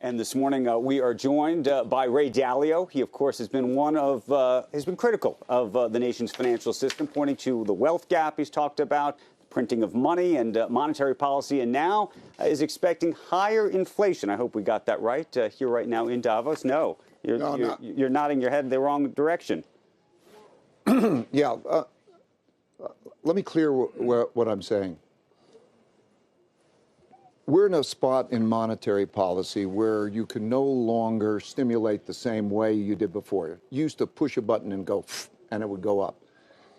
And this morning we are joined by Ray Dalio. He, of course, has been critical of the nation's financial system, pointing to the wealth gap he's talked about, the printing of money and monetary policy, and now is expecting higher inflation. I hope we got that right here right now in Davos. No, you're nodding your head in the wrong direction. Yeah. Let me clear what I'm saying. We're in a spot in monetary policy where you can no longer stimulate the same way you did before. You used to push a button and go, and it would go up.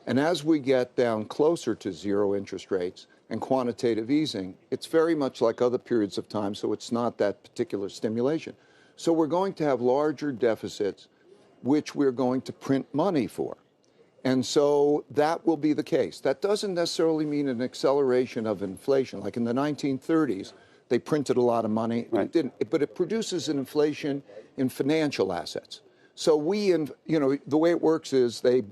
And as we get down closer to zero interest rates and quantitative easing, it's very much like other periods of time, so it's not that particular stimulation. So we're going to have larger deficits, which we're going to print money for. And so that will be the case. That doesn't necessarily mean an acceleration of inflation. Like in the 1930s, they printed a lot of money. Right. It didn't, but it produces an inflation in financial assets. So the way it works is they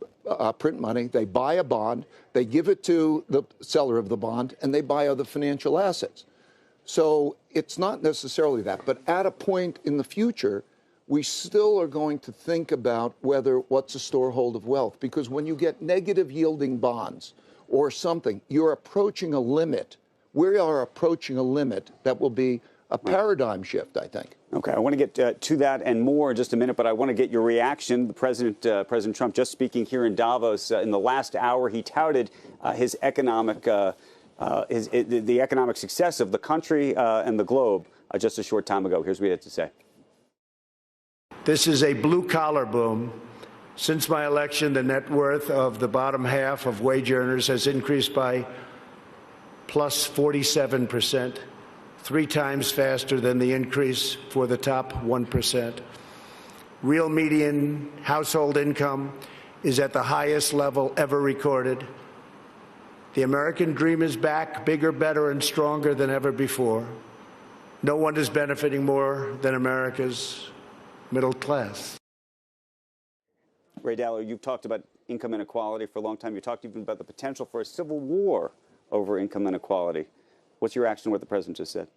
print money, they buy a bond, they give it to the seller of the bond, and they buy other financial assets. So it's not necessarily that. But at a point in the future, we still are going to think about what's a storehold of wealth, because when you get negative yielding bonds or something, you're approaching a limit. We are approaching a limit that will be a paradigm shift, I think. Okay, I want to get to that and more in just a minute, but I want to get your reaction. The President Trump, just speaking here in Davos in the last hour, he touted his economic, the economic success of the country and the globe just a short time ago. Here's what he had to say. This is a blue-collar boom. Since my election, the net worth of the bottom half of wage earners has increased by plus 47%, 3 times faster than the increase for the top 1%. Real median household income is at the highest level ever recorded. The American dream is back, bigger, better, and stronger than ever before. No one is benefiting more than America's middle class. Ray Dalio, you've talked about income inequality for a long time. You talked even about the potential for a civil war over income inequality. What's your reaction to what the president just said?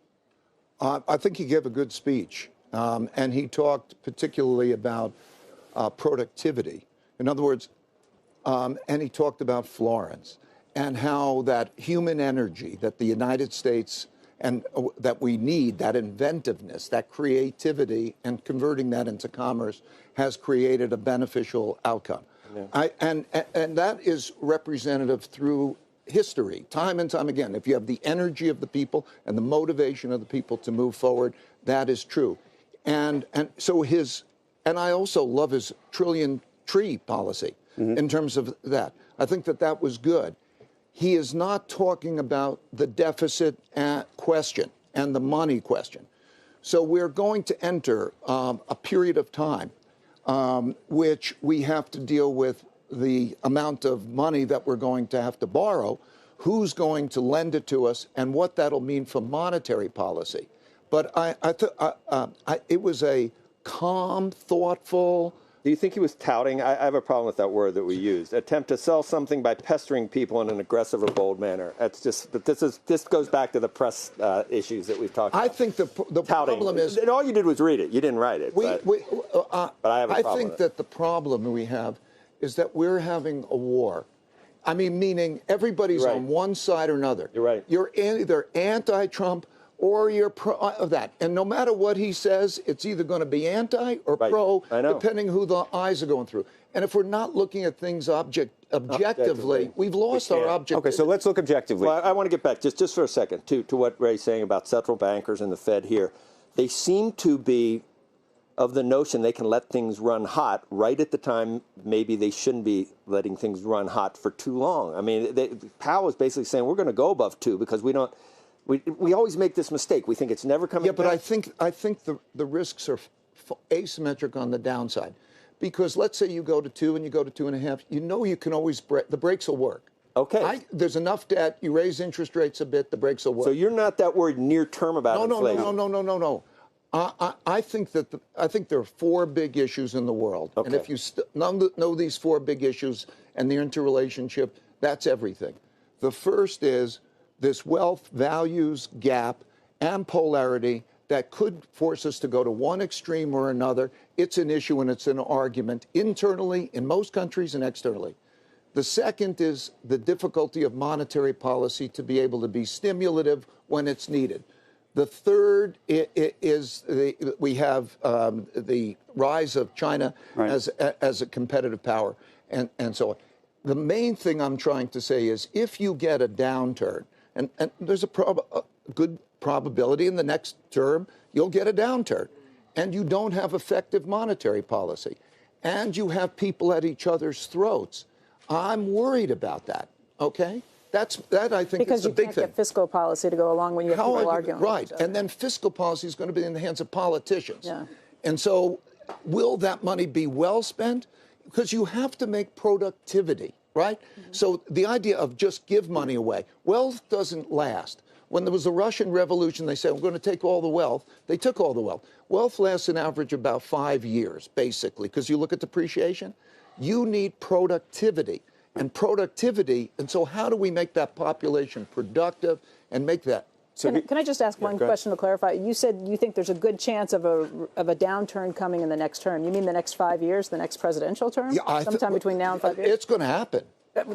I think he gave a good speech, and he talked particularly about productivity. In other words, and he talked about Florence and how that human energy that the United States and that we need, that inventiveness, that creativity, and converting that into commerce has created a beneficial outcome. Yeah. And that is representative through history, time and time again. If you have the energy of the people and the motivation of the people to move forward, that is true. And I also love his trillion tree policy in terms of that. I think that was good. He is not talking about the deficit question and the money question. So we're going to enter a period of time which we have to deal with the amount of money that we're going to have to borrow, who's going to lend it to us, and what that'll mean for monetary policy. But it was a calm, thoughtful. Do you think he was touting? I have a problem with that word that we used. Attempt to sell something by pestering people in an aggressive or bold manner. That's just. But this goes back to the press issues that we've talked about. I think the problem is. And all you did was read it. You didn't write it. But I have a problem. I think that the problem we have is that we're having a war. I mean, meaning everybody's on one side or another. You're right. You're either anti-Trump or you're pro of that. And no matter what he says, it's either going to be anti or pro, depending who the eyes are going through. And if we're not looking at things objectively, we've lost our objectivity. Okay, so let's look objectively. Well, I want to get back just for a second to what Ray's saying about central bankers and the Fed here. They seem to be of the notion they can let things run hot right at the time maybe they shouldn't be letting things run hot for too long. I mean, Powell is basically saying we're going to go above 2 because we don't. We always make this mistake. We think it's never coming down. Yeah, but I think the risks are asymmetric on the downside. Because let's say you go to 2 and you go to 2.5, you can always the brakes will work. Okay. There's enough debt. You raise interest rates a bit, the brakes will work. So you're not that worried near term about inflation? No. I think there are 4 big issues in the world. Okay. And if you know these 4 big issues and their interrelationship, that's everything. The first is this wealth values gap and polarity that could force us to go to one extreme or another. It's an issue and it's an argument internally in most countries and externally. The second is the difficulty of monetary policy to be able to be stimulative when it's needed. The third is we have the rise of China as a competitive power and so on. The main thing I'm trying to say is if you get a downturn, and there's a good probability in the next term you'll get a downturn, and you don't have effective monetary policy, and you have people at each other's throats, I'm worried about that, okay? That I think because is the big thing. Because you can't get fiscal policy to go along when you have people arguing. Right, and then fiscal policy is going to be in the hands of politicians. Yeah. And so will that money be well spent? Because you have to make productivity, right? Mm-hmm. So the idea of just give money away, wealth doesn't last. When there was the Russian Revolution, they said, we're going to take all the wealth. They took all the wealth. Wealth lasts an average about 5 years, basically, because you look at depreciation. You need productivity. And so how do we make that population productive and make that? So can I just ask one question to clarify? You said you think there's a good chance of a downturn coming in the next term. You mean the next 5 years, the next presidential term? Yeah, sometime between now and 5 years? It's going to happen.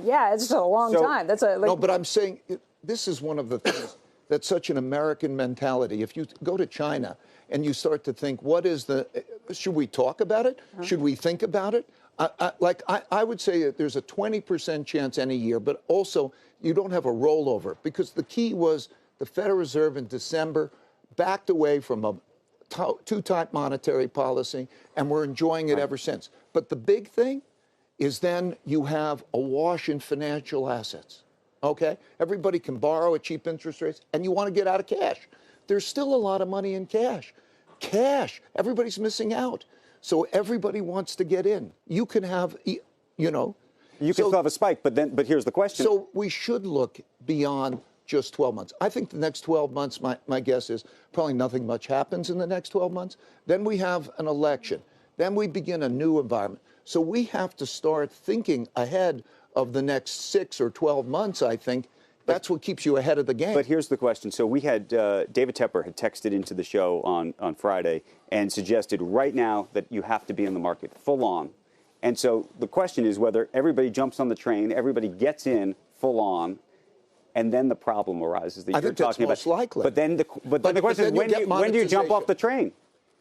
Yeah, it's just a long time. That's no, but I'm saying this is one of the things that's such an American mentality. If you go to China and you start to think, should we talk about it? Uh-huh. Should we think about it? I would say that there's a 20% chance any year, but also you don't have a rollover, because the key was the Federal Reserve in December backed away from a too tight monetary policy, and we're enjoying it ever since. But the big thing is then you have a wash in financial assets, okay? Everybody can borrow at cheap interest rates, and you want to get out of cash. There's still a lot of money in cash. Everybody's missing out. So everybody wants to get in. You can have, You can still have a spike, but here's the question. So we should look beyond just 12 months. I think the next 12 months, my guess is probably nothing much happens in the next 12 months. Then we have an election. Then we begin a new environment. So we have to start thinking ahead of the next 6 or 12 months, I think. That's what keeps you ahead of the game. But here's the question. So we had David Tepper had texted into the show on Friday and suggested right now that you have to be in the market full on. And so the question is whether everybody jumps on the train, everybody gets in full on, and then the problem arises that you're talking about. I think that's most likely. But then the question is when do you jump off the train?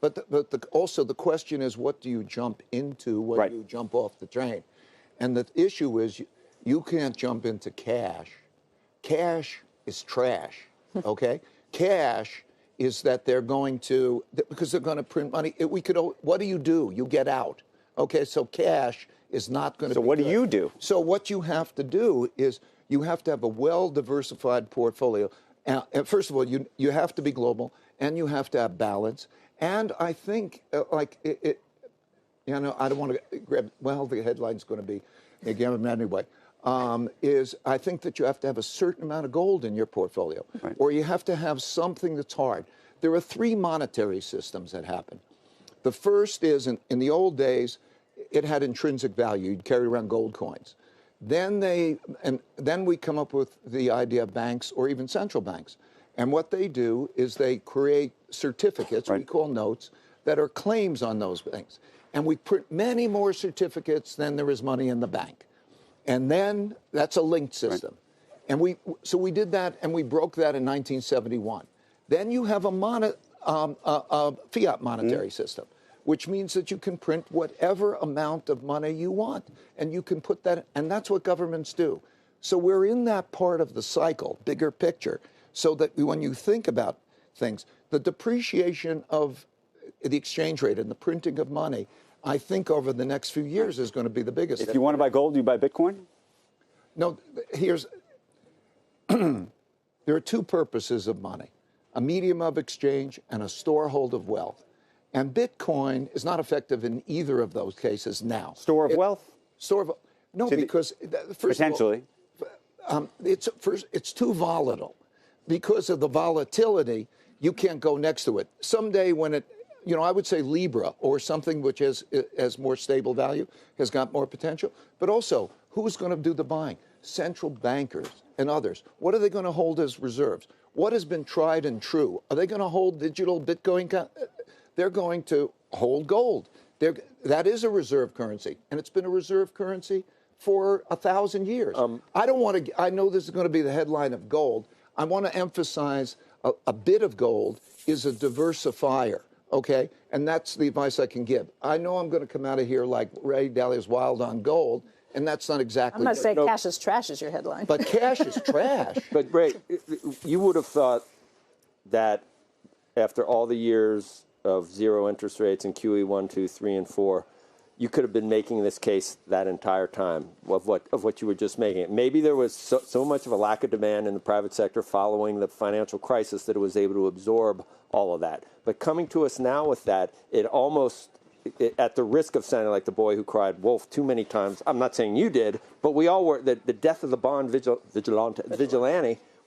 But also the question is, what do you jump into when you jump off the train? And the issue is you can't jump into cash. Cash is trash, okay? Cash is that they're going to, because they're going to print money. What do? You get out, okay? So cash is not going to be So what good. do you do? So what you have to do is you have to have a well-diversified portfolio. First of all, you have to be global, and you have to have balance. And I think, I don't want to grab, the headline's going to be, again, anyway. I think that you have to have a certain amount of gold in your portfolio, or you have to have something that's hard. There are 3 monetary systems that happen. The first is, in the old days, it had intrinsic value. You'd carry around gold coins. Then we come up with the idea of banks or even central banks. And what they do is they create certificates, we call notes, that are claims on those things. And we print many more certificates than there is money in the bank. And then that's a linked system. And we did that, and we broke that in 1971. Then you have a fiat monetary system, which means that you can print whatever amount of money you want. And you can put that, and that's what governments do. So we're in that part of the cycle, bigger picture, so that when you think about things, the depreciation of the exchange rate and the printing of money, I think over the next few years is going to be the biggest. If you want to buy gold, do you buy Bitcoin? No, there are 2 purposes of money: a medium of exchange and a storehold of wealth. And Bitcoin is not effective in either of those cases now. Store of wealth? No, because first potentially. Of all, it's too volatile. Because of the volatility, you can't go next to it. Someday when I would say Libra or something which has more stable value, has got more potential. But also, who's going to do the buying? Central bankers and others. What are they going to hold as reserves? What has been tried and true? Are they going to hold digital Bitcoin? They're going to hold gold. That is a reserve currency, and it's been a reserve currency for 1,000 years. I don't want to. I know this is going to be the headline of gold. I want to emphasize a bit of gold is a diversifier. Okay, and that's the advice I can give. I know I'm going to come out of here like Ray Dalio's wild on gold, and that's not exactly. I'm not saying cash is trash is your headline. But cash is trash. But Ray, you would have thought that after all the years of zero interest rates in QE 1, 2, 3, and 4, you could have been making this case that entire time of what you were just making. Maybe there was so much of a lack of demand in the private sector following the financial crisis that it was able to absorb all of that. But coming to us now with that, it almost, at the risk of sounding like the boy who cried wolf too many times, I'm not saying you did, but we all were, the death of the bond vigilante,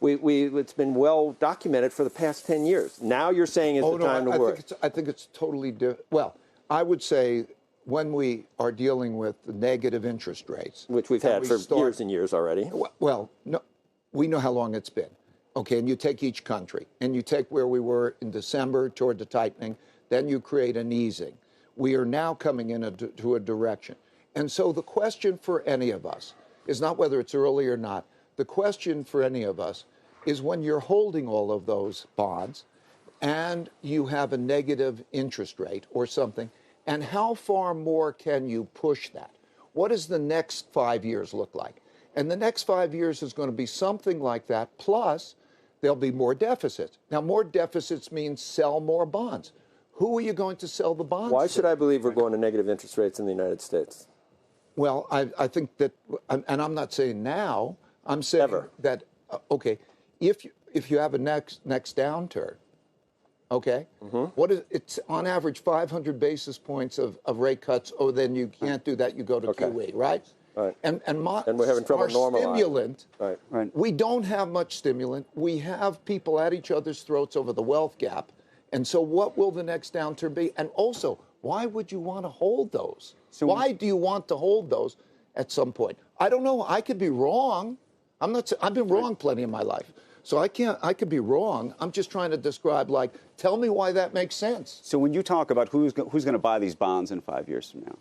it's been well documented for the past 10 years. Now you're saying is the time to work. I think it's totally different. Well, I would say when we are dealing with the negative interest rates, which we've had for years and years already. Well, no, we know how long it's been. Okay, and you take each country, and you take where we were in December toward the tightening, then you create an easing. We are now coming into a direction. And so the question for any of us is not whether it's early or not. The question for any of us is when you're holding all of those bonds and you have a negative interest rate or something, and how far more can you push that? What does the next 5 years look like? And the next 5 years is going to be something like that, plus there'll be more deficits. Now, more deficits means sell more bonds. Who are you going to sell the bonds Why to? should I believe we're going to negative interest rates in the United States? Well, I think that, and I'm not saying now, I'm saying that, okay, if you have a next downturn, okay, it's on average 500 basis points of rate cuts. Oh, then you can't do that. You go to QE, right? Right. And we're having trouble normalizing. Stimulant, right. We don't have much stimulant. We have people at each other's throats over the wealth gap. And so what will the next downturn be? And also, why would you want to hold those? So why do you want to hold those at some point? I don't know. I could be wrong. I've been wrong plenty in my life. So I could be wrong. I'm just trying to describe, like, tell me why that makes sense. So when you talk about who's going to buy these bonds in 5 years from now,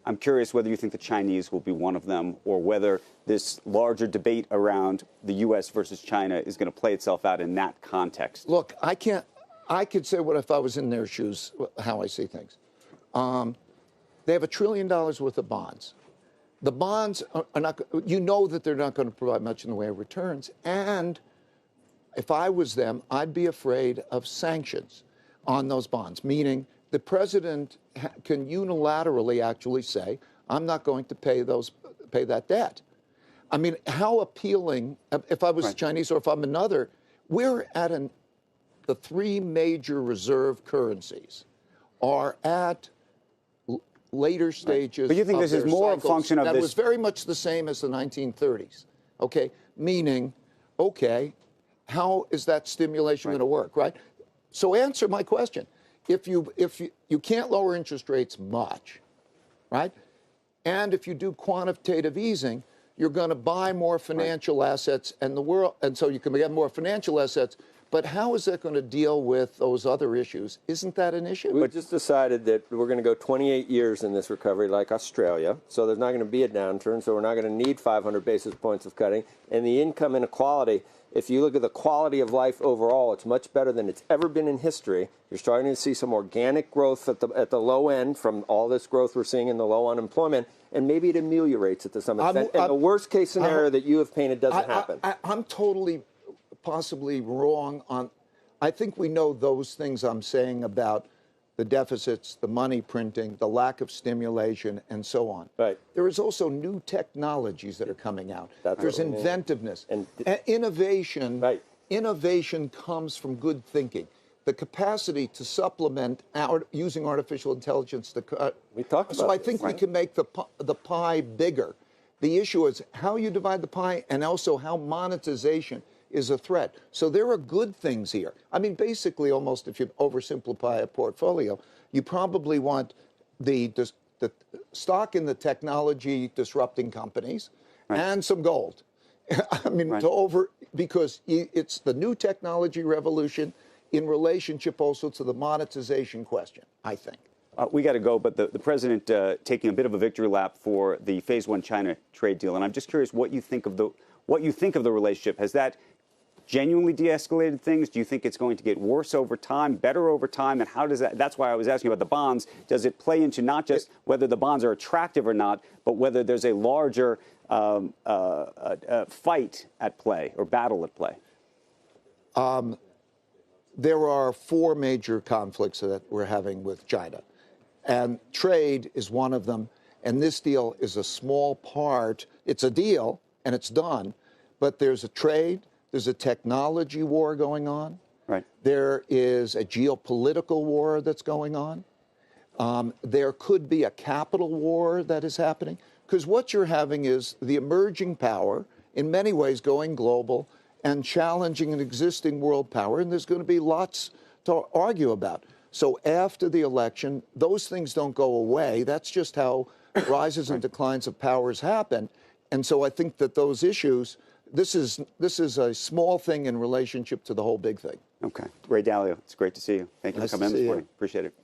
I'm curious whether you think the Chinese will be one of them or whether this larger debate around the U.S. versus China is going to play itself out in that context. Look, I could say what if I was in their shoes, how I see things. They have $1 trillion worth of bonds. The bonds are not, you know that they're not going to provide much in the way of returns. And if I was them, I'd be afraid of sanctions on those bonds, meaning the president can unilaterally actually say, I'm not going to pay that debt. I mean, how appealing, if I was Chinese or if I'm another, we're at the three major reserve currencies are at later stages. But you think this is more a function of that this? was very much the same as the 1930s. Okay, meaning, okay, how is that stimulation going to work, right? So answer my question. If you can't lower interest rates much, right? And if you do quantitative easing, you're going to buy more financial assets and so you can get more financial assets. But how is that going to deal with those other issues? Isn't that an issue? We just decided that we're going to go 28 years in this recovery like Australia. So there's not going to be a downturn. So we're not going to need 500 basis points of cutting. And the income inequality, if you look at the quality of life overall, it's much better than it's ever been in history. You're starting to see some organic growth at the low end from all this growth we're seeing in the low unemployment. And maybe it ameliorates it to some extent. And the worst case scenario that you have painted doesn't happen. I'm totally possibly wrong on, I think we know those things I'm saying about the deficits, the money printing, the lack of stimulation, and so on. Right. There is also new technologies that are coming out. There's inventiveness. And innovation. Right. Innovation comes from good thinking. The capacity to supplement using artificial intelligence to we talked about so I think we can make the pie bigger. The issue is how you divide the pie and also how monetization is a threat. So there are good things here. I mean, basically, almost if you oversimplify a portfolio, you probably want the stock in the technology disrupting companies and some gold. I mean, Right. because it's the new technology revolution in relationship also to the monetization question, I think. We got to go, but the president taking a bit of a victory lap for the Phase 1 China trade deal, and I'm just curious what you think of the relationship. Has that genuinely de-escalated things? Do you think it's going to get worse over time, better over time, and how does that? That's why I was asking about the bonds. Does it play into not just whether the bonds are attractive or not, but whether there's a larger fight at play or battle at play? There are 4 major conflicts that we're having with China. And trade is one of them. And this deal is a small part. It's a deal, and it's done. But there's a trade. There's a technology war going on. Right. There is a geopolitical war that's going on. There could be a capital war that is happening. Because what you're having is the emerging power, in many ways going global, and challenging an existing world power. And there's going to be lots to argue about. So after the election, those things don't go away. That's just how rises and declines of powers happen. And so I think that those issues, this is a small thing in relationship to the whole big thing. Okay. Ray Dalio, it's great to see you. Thank you Nice for coming to in this see you. morning. Appreciate it.